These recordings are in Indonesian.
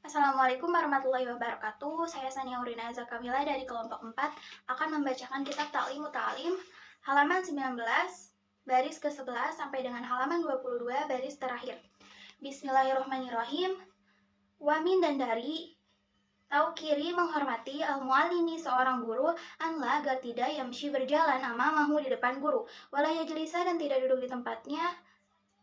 Assalamualaikum warahmatullahi wabarakatuh. Saya Sania Urina Zakamila dari kelompok 4 akan membacakan kitab Ta'limu Ta'lim halaman 19 baris ke-11 sampai dengan halaman 22 baris terakhir. Bismillahirrahmanirrahim. Wamin dan dari taukiri menghormati al-muallimi seorang guru anla agar tidak yamshi berjalan amamahu di depan guru wala yajlisa dan tidak duduk di tempatnya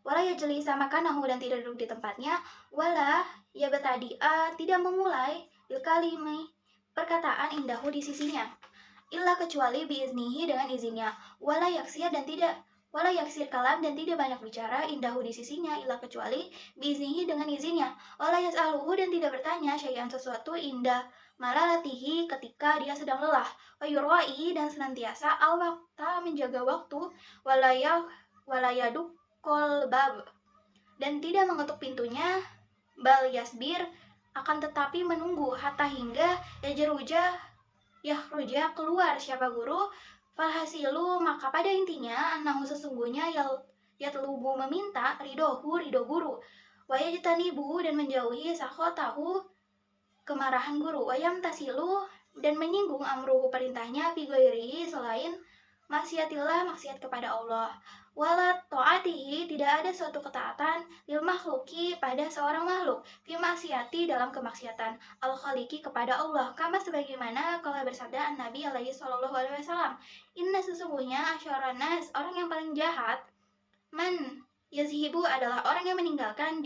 wala yajlisa makanahu dan tidak duduk di tempatnya wala ya betadi'a tidak memulai bil kalimi perkataan indahu di sisinya illa kecuali biiznihi dengan izinnya wala yaksir kalam dan tidak banyak bicara indahu di sisinya illa kecuali biiznihi dengan izinnya wala yas'aluhu dan tidak bertanya syai'an sesuatu indah malalatihi ketika dia sedang lelah wa yurwa'i dan senantiasa al-waqta menjaga waktu wala yaduk kolbab dan tidak mengetuk pintunya bal yasbir akan tetapi menunggu hatta hingga yahruja keluar siapa guru falhasilu maka pada intinya anahu sesungguhnya yatlubu meminta ridho guru wayajtanibu dan menjauhi sakhotahu kemarahan guru wayam tasilu dan menyinggung amruhu perintahnya bigoirihi selain maksiat kepada Allah wala ta'atihi tidak ada suatu ketaatan lil makhluki pada seorang makhluk fi maksiati dalam kemaksiatan al khaliqi kepada Allah kama sebagaimana kalau bersabda Nabi alaihi sallallahu alaihi wasallam inna sesungguhnya asyaranas orang yang paling jahat man yazhibu adalah orang yang meninggalkan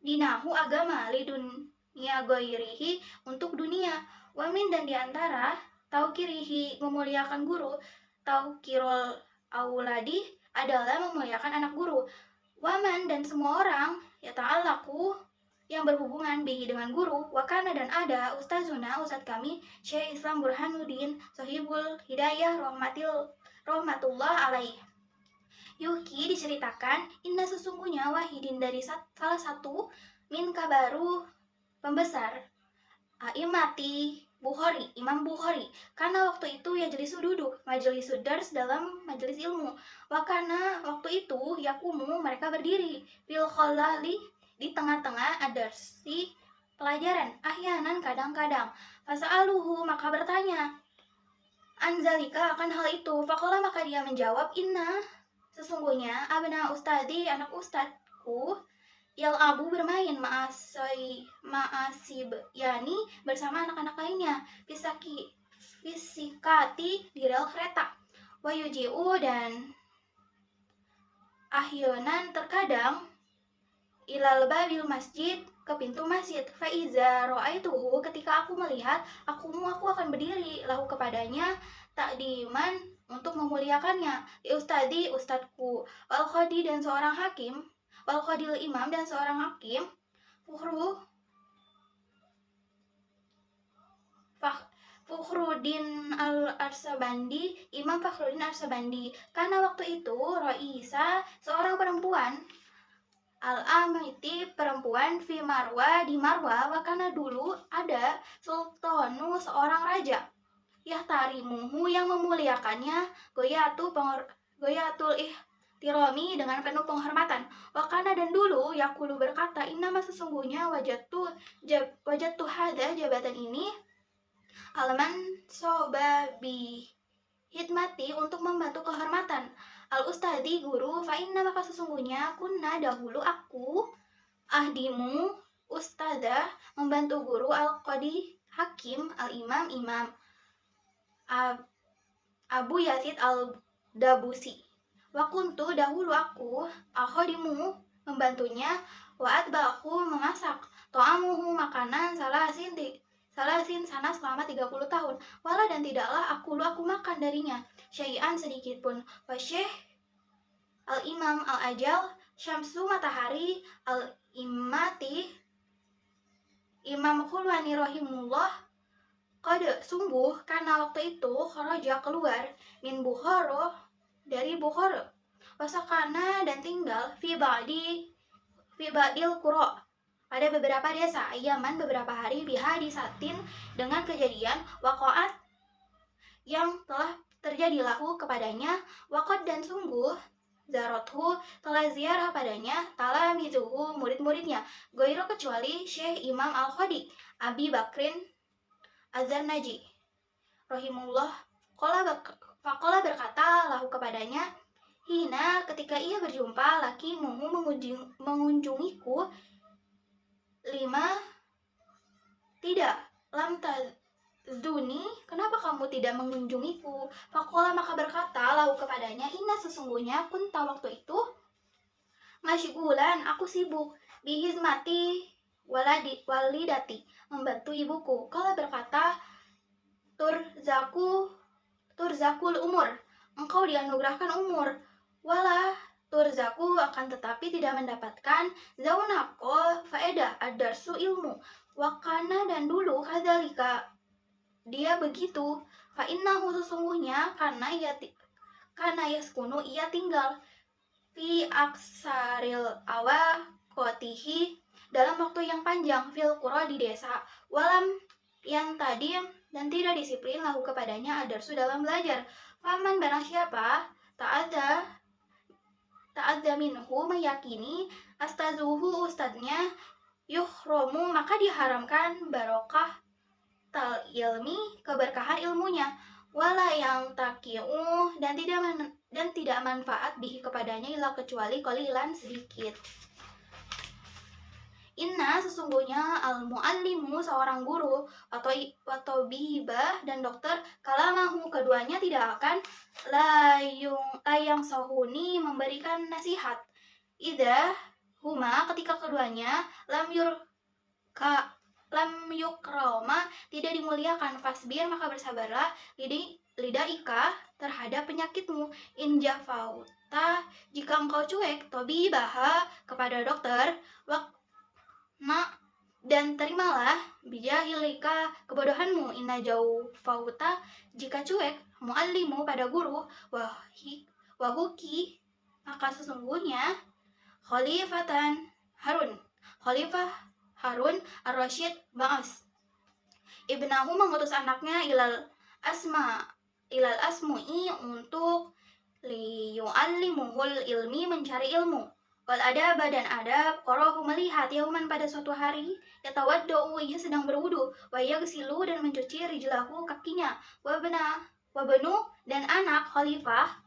dinahu agama lidunya goirihi untuk dunia wamin dan diantara taukirihi memuliakan guru taukirul auladi adalah memuliakan anak guru waman dan semua orang ya ta'alaku yang berhubungan bihi dengan guru wakana dan ada ustazuna ustaz kami Syekh Islam Burhanuddin Sohibul Hidayah rahmatullah alaih Yuki diceritakan inna sesungguhnya wahidin dari salah satu min kabaru pembesar Imati Bukhari, Imam Bukhari. Karena waktu itu ya jadi duduk majelis dars dalam majelis ilmu. Wakana waktu itu yakumu mereka berdiri fil khalali di tengah-tengah adarsi pelajaran. Ahyanan kadang-kadang. Fasa'aluhu maka bertanya. Anzalika akan hal itu. Faqala maka dia menjawab inna sesungguhnya abna ustadi anak ustadku abu bermain ma'asib yani bersama anak-anak lainnya fisikati di rel kereta wayuji'u dan ahyonan terkadang ilal babil masjid ke pintu masjid faiza ro'aituhu ketika aku melihat aku akan berdiri lahu kepadanya takdiman untuk memuliakannya ustadku wal khadi dan seorang hakim wal qadil imam dan seorang hakim Fakhruddin al-Arsabandi Imam Fakhruddin Arsabandi karena waktu itu Roisa seorang perempuan al-amiti perempuan fi Marwa di Marwa wakana dulu ada sultanu seorang raja yahtarimuhu yang memuliakannya goyatul Tiromi dengan penuh penghormatan. Wakana dan dulu Yakulu berkata, innama sesungguhnya wajatu hada jabatan ini alaman sobabi hidmati untuk membantu kehormatan. Al ustadi guru fa inna maka sesungguhnya kunna dahulu aku ahdimu ustada membantu guru al qadi hakim al imam Abu Yazid al Dabusi. Wakuntu dahulu aku akhodimu membantunya waat baku memasak to'amuhu makanan salasin sana selama 30 tahun wala dan tidaklah aku makan darinya syai'an sedikit pun wasyekh al-imam al-ajal syamsu matahari al-imati imam khulwani rahimullah kode sungguh karena waktu itu kharaja keluar min Bukhara dari Bukhara wasakana dan tinggal fi ba'dil qura pada beberapa desa Yaman beberapa hari biha di satin dengan kejadian waqa'at yang telah terjadi lahu kepadanya waqad dan sungguh zarothu telah ziarah padanya talamizuhu, murid-muridnya, goiro kecuali Syekh Imam Al-Khadi, Abi Bakrin Az-Zarnaji, rahimullah. Fakola berkata lahu kepadanya, hina ketika ia berjumpa laki muhu mengunjungiku, lima tidak, lam tazuni, kenapa kamu tidak mengunjungiku? Fakola maka berkata lahu kepadanya, inna sesungguhnya kunta waktu itu masygulan, aku sibuk, bihizmati walidati, membantu ibuku. Kala berkata, turzakul umur, engkau dianugerahkan umur, wala turzaku, akan tetapi tidak mendapatkan, zaunako faedah, adarsu ilmu, wakana dan dulu kadzalika dia begitu, fa innahu sesungguhnya karena yaskunu ia tinggal, fi aksaril kotihi dalam waktu yang panjang, fil qura di desa, walam yang tadi dan tidak disiplin lahu kepadanya adarsu dalam belajar. Faman barang siapa ta'adza minhu meyakini astazuhu ustadznya, yuhromu maka diharamkan barokah tal ilmi keberkahan ilmunya, wala yang takiu dan tidak manfaat bihi kepadanya ila kecuali qalilan sedikit. Inna sesungguhnya al-muallimu seorang guru atau bihibah dan dokter, kalamahu keduanya tidak akan layang sohuni memberikan nasihat, idza huma ketika keduanya lam yukroma tidak dimuliakan, fasbir maka bersabarlah, lidaika terhadap penyakitmu, injafauta jika engkau cuek, tobi baha kepada dokter, dan terimalah bijahilika kebodohanmu, inna jauh fauta jika cuek, muallimu pada guru, wahuki maka sesungguhnya khalifah Harun ar-Rasyid ba'as ibnahu mengutus anaknya ilal asmu'i untuk liyu'allimuhul ilmi mencari ilmu, wal adaba dan adab, qarahu melihat yauman pada suatu hari, yatawaddau ia sedang berwudu, wa yaghsilu dan mencuci rijlahu kakinya, wa benu dan anak khalifah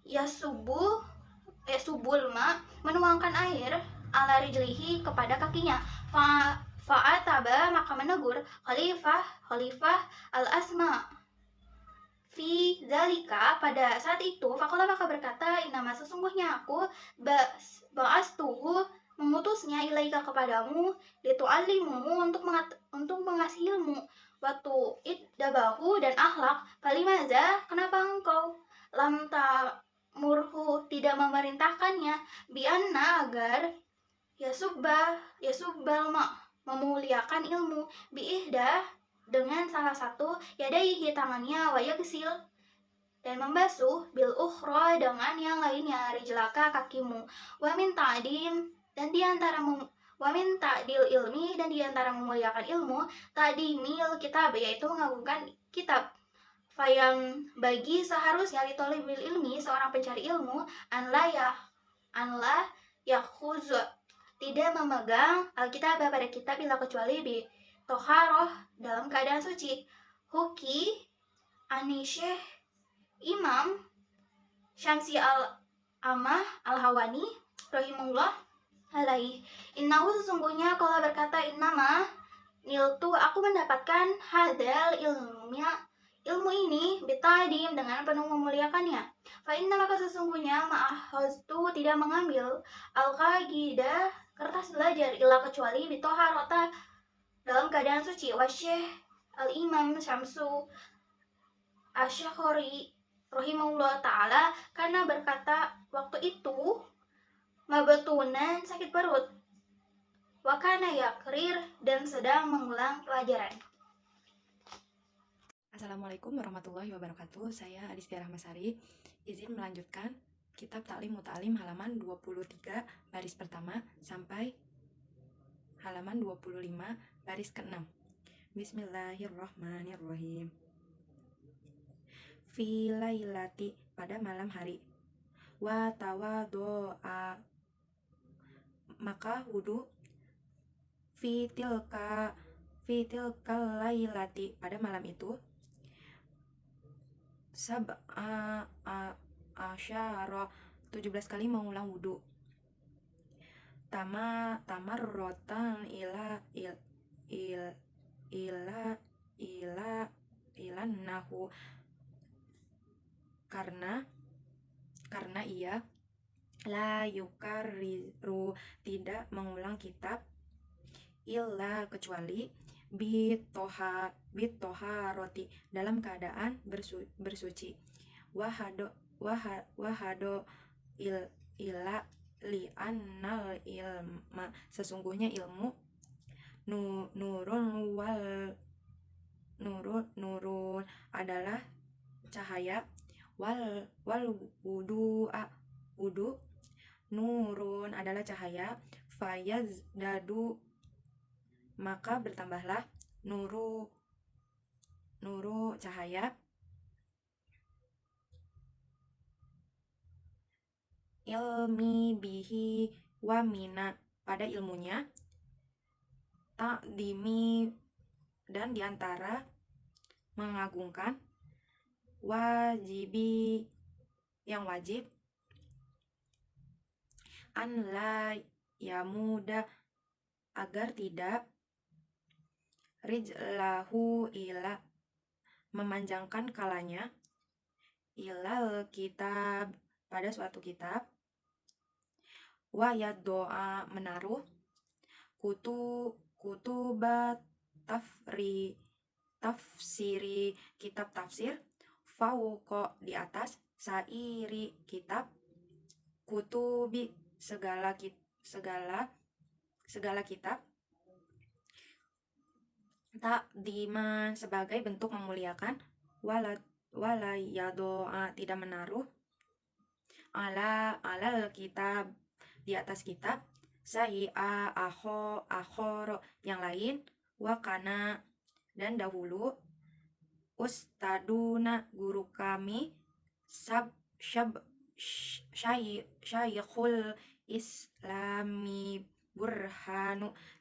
yasubul ma menuangkan air ala rijlihi kepada kakinya, fa'ataba maka menegur khalifah al-asma fi zalika pada saat itu, fakola maka berkata, inama sesungguhnya aku ba'astuhu mengutusnya ilaika kepadamu, litu'allimuhu untuk mengasih ilmu, waktu iddabahu dan akhlak, falimaza kenapa engkau lam ta'murhu tidak memerintahkannya, bianna agar yasubbal memuliakan ilmu, biihdah dengan salah satu yadaihi tangannya, wa yaghsil dan membasuh, bil ukhra dengan yang lainnya, rijlaka kakimu, wa min ta'dim dan wa min ta'dil ilmi dan diantara memuliakan ilmu, ta'dimil kitab yaitu mengagungkan kitab, fayang bagi seharusnya litolibil ilmi seorang pencari ilmu, anla yakhuz tidak memegang alkitab pada kitab bila kecuali bi toharoh dalam keadaan suci. Huki Syekh Imam Syamsi al-Amah al-Hawani rahimullah alaih, innahu sesungguhnya kalau berkata, innama niltu aku mendapatkan hadal ilmu ini bitadim dengan penuh memuliakannya, fa inna maka sesungguhnya ma'ahaztu tidak mengambil al-qagidah kertas belajar illa kecuali bitoharota dalam keadaan suci, wasyekh al-imam Syamsu Asy-Syakhari rahimahullah ta'ala karena berkata waktu itu mabatunan sakit perut, wakana yakrir dan sedang mengulang pelajaran. Assalamualaikum warahmatullahi wabarakatuh. Saya Adisti Rahmasari, izin melanjutkan kitab Ta'lim Muta'alim halaman 23 baris pertama sampai halaman 25 baris ke-6. Bismillahirrahmanirrahim. Fi lailati pada malam hari, wa tawado'a maka wudu fitil kalailati pada malam itu asyara 17 kali mengulang wudu. Tamar rotan ilan nahu, karena ia la yukariru tidak mengulang kitab illa kecuali bitoha roti dalam keadaan bersuci wahado ila li'annal ilma sesungguhnya ilmu nurun adalah cahaya wal wudu nurun adalah cahaya fayazdadu maka bertambahlah nuru cahaya ilmi bihi wa mina pada ilmunya takdimi dan diantara mengagungkan wajibi yang wajib an la yamuda agar tidak rijlahu ila memanjangkan kalanya ilal kitab pada suatu kitab wa doa menaruh kutubat tafsiri kitab tafsir fauqa di atas sairi kitab kutubi segala kitab takdiman sebagai bentuk memuliakan wala yadoa tidak menaruh alal kitab di atas kitab sahi'a akhoro yang lain wakana dan dahulu ustaduna guru kami Syekhul Islami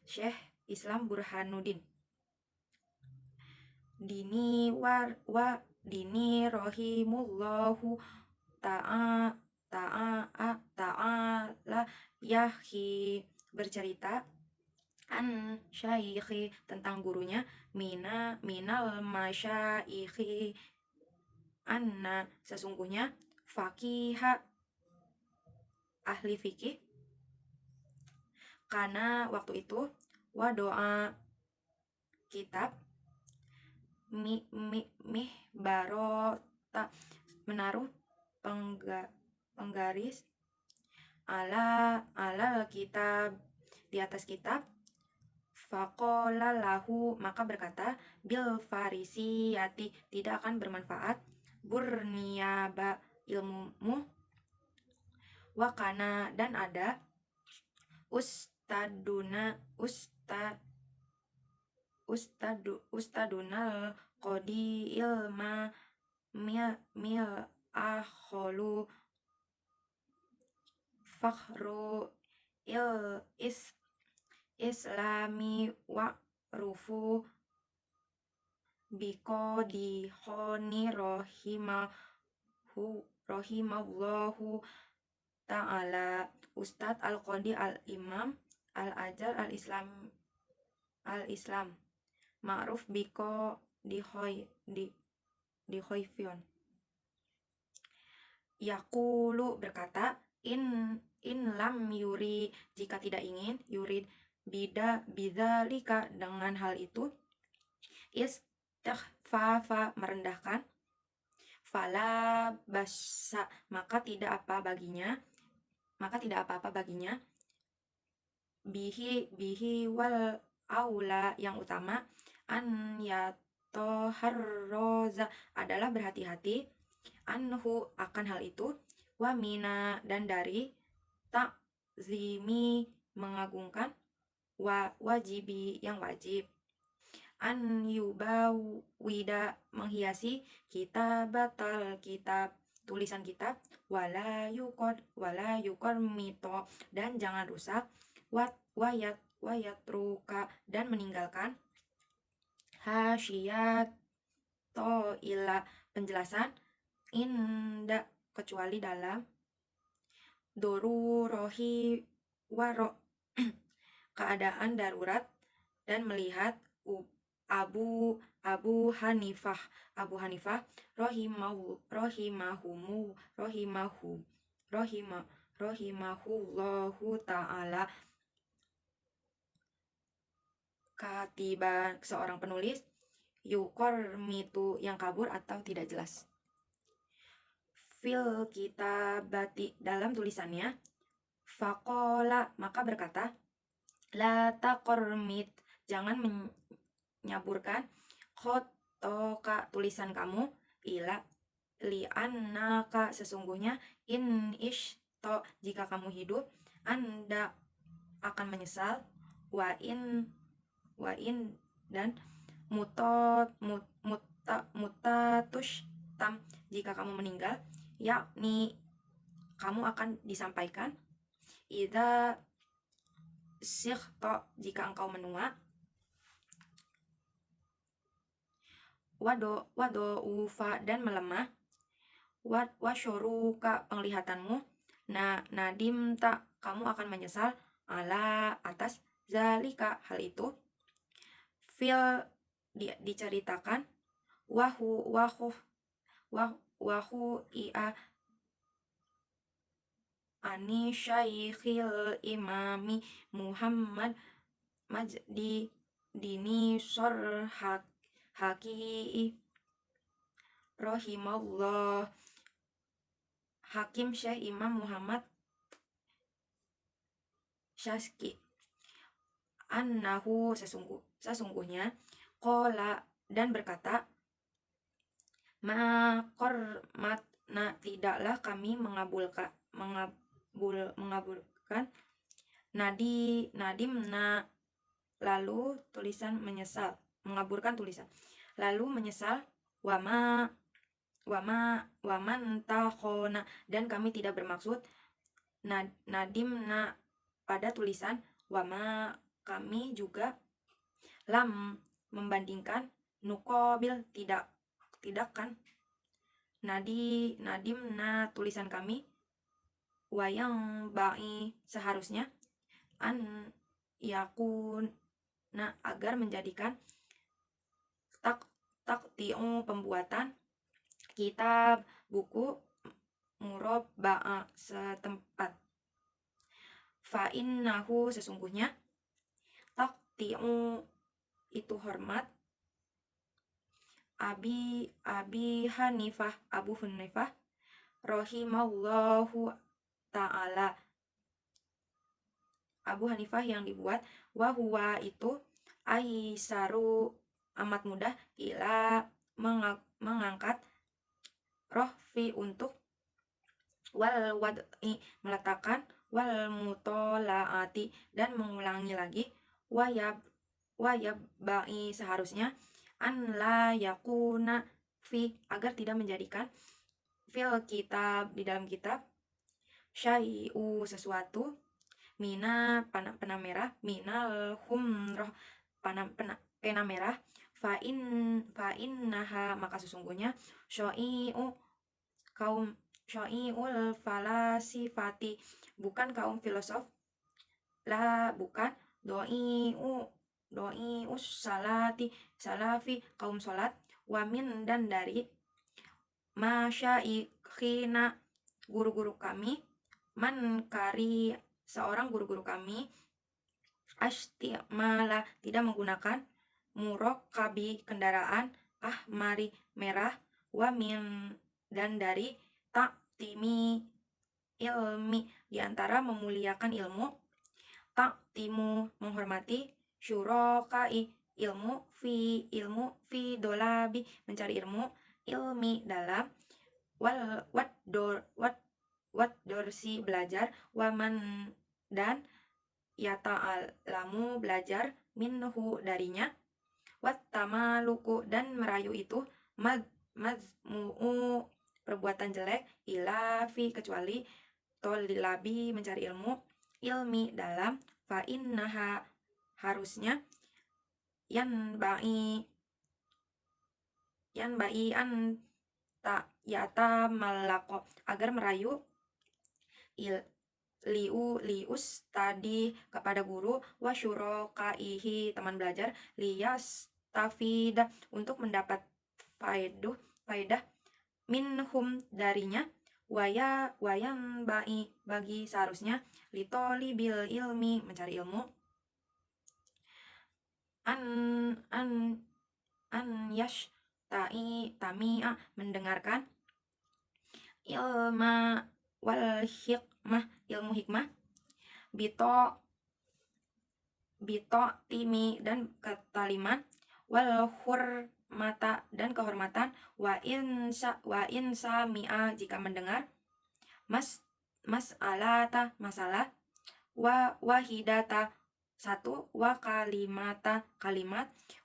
Syekh Islam Burhanuddin dini rahimullahu ta'ala yahi bercerita an syaikhi tentang gurunya minal masyaikhi anna sesungguhnya faqiha ahli fikih karena waktu itu wa doa kitab barota menaruh penggaris ala kitab di atas kitab faqala lahu maka berkata bil farisiyati tidak akan bermanfaat burniyaba ilmumu wakana dan ada ustadunal qodi ilma mil akholu fakhru islami wa rufu biko di honi rahimallahu ta'ala Ustadz Al-Qadi Al-Imam Al-Ajal Al-Islam ma'ruf biko di Hoyfion Yaqulu berkata in lam yuri jika tidak ingin yurid bidzalika dengan hal itu istighfafa merendahkan fala basa maka tidak apa-apa baginya bihi wal aula yang utama an yatoharroza adalah berhati-hati anhu akan hal itu wamina dan dari takzimi mengagungkan wajibi yang wajib an yubawida menghiasi kitab tulisan kitab wala yukor mito dan jangan rusak wayatruka dan meninggalkan hasyat ila penjelasan inda kecuali dalam dorurohi waro keadaan darurat dan melihat Abu Abu Hanifah rahimahullahu taala katiba seorang penulis yukormitu yang kabur atau tidak jelas fil kitabati dalam tulisannya faqala maka berkata la taqormit jangan menyaburkan khotoka tulisan kamu ila li'annaka sesungguhnya in ishto jika kamu hidup anda akan menyesal wa in dan mutatush tam jika kamu meninggal yakni kamu akan disampaikan idza sikhto jika engkau menua wado ufa dan melemah wasyoruka penglihatanmu nadim tak kamu akan menyesal ala atas zalika hal itu fil diceritakan wahu ia ani syaikhil imami Muhammad Majdi dini haki rahimahullah Hakim Syekh Imam Muhammad Syaski annahu sesungguhnya qala dan berkata maqormatna tidaklah kami mengabulkan nadimna lalu tulisan menyesal mengaburkan tulisan lalu menyesal waman takhona dan kami tidak bermaksud nadimna pada tulisan wama kami juga lam membandingkan nukobil tidak kan nadimna tulisan kami wayang ba'i seharusnya an yakun agar menjadikan takti'u pembuatan kitab buku murabba'a setempat fa'innahu sesungguhnya takti'u itu hormat Abu Hanifah rahimahullahu ta'ala Abu Hanifah yang dibuat wahuwa itu aisaru amat mudah ila mengangkat rohfi untuk wal wad'i meletakkan wal mutolaati dan mengulangi lagi wayab ba'i seharusnya an la yakuna fi agar tidak menjadikan fil kitab di dalam kitab syai'u sesuatu mina pena merah minal humroh pena merah fa'innaha maka sesungguhnya syai'u kaum syai'ul falasifati bukan kaum filosof la bukan doi'us salafi kaum salat wamin dan dari masyaikhina guru-guru kami man kari seorang guru-guru kami astimala tidak menggunakan murakabi kendaraan ahmari merah wamin dan dari taktimi ilmi diantara memuliakan ilmu taktimu menghormati syurokai ilmu fi dolabi mencari ilmu ilmi dalam dorsi belajar waman dan yata'alamu belajar minhu darinya tamaluku dan merayu itu mazmu'u perbuatan jelek ila fi kecuali tolilabi mencari ilmu ilmi dalam fa innaha harusnya yanbai an tak yata malako agar merayu lius tadi kepada guru wa syurokaihi teman belajar liyas tafida untuk mendapat faedah minhum darinya wayang bagi seharusnya litoli bil ilmi mencari ilmu an an an yash tamia mendengarkan ilma wal hikmah ilmu hikmah bito timi dan ketaliman wal hurmata dan kehormatan wa insa mi'a jika mendengar masalah wahidata satu wa kalimat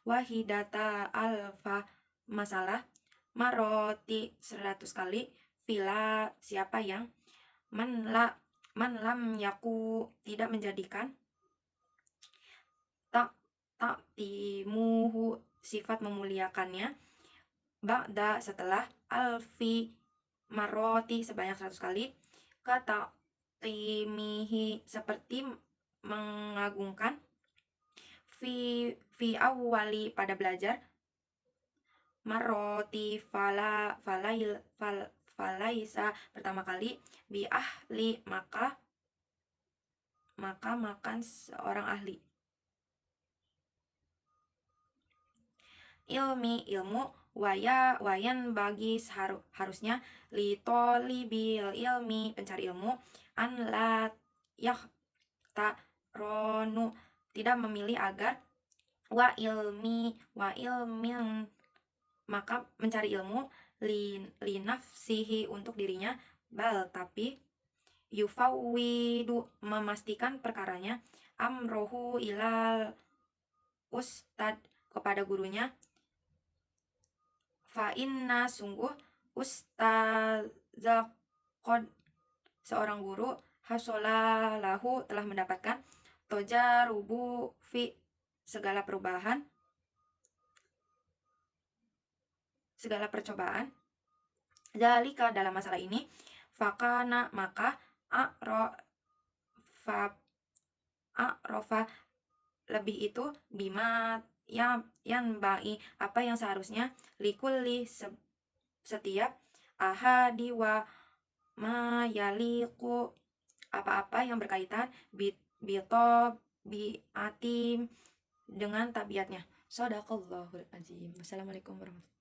wahidata alfa masalah maroti 100 kali vila siapa yang man lam yaku tidak menjadikan tak timuhu sifat memuliakannya ba'da setelah alfi maroti sebanyak 100 kali kata timihi seperti mengagungkan fi awali pada belajar maroti falaisa pertama kali bi ahli maka makan seorang ahli ilmu wayan bagi harusnya litolibil ilmi pencari ilmu an la ronu tidak memilih agar wa ilmin maka mencari ilmu linafsihi untuk dirinya bal tapi yufawwidu memastikan perkaranya amrohu ilal ustad kepada gurunya fa inna sungguh ustadzaqod seorang guru hasolalahu telah mendapatkan tojarubu fi segala percobaan zalika dalam masalah ini fakana maka a'rofa lebih itu bima yang bai apa yang seharusnya likulli setiap ahadi wa mayaliku apa-apa yang berkaitan biatim dengan tabiatnya. Shadaqallahul azim. Wassalamualaikum warahmatullahi wabarakatuh.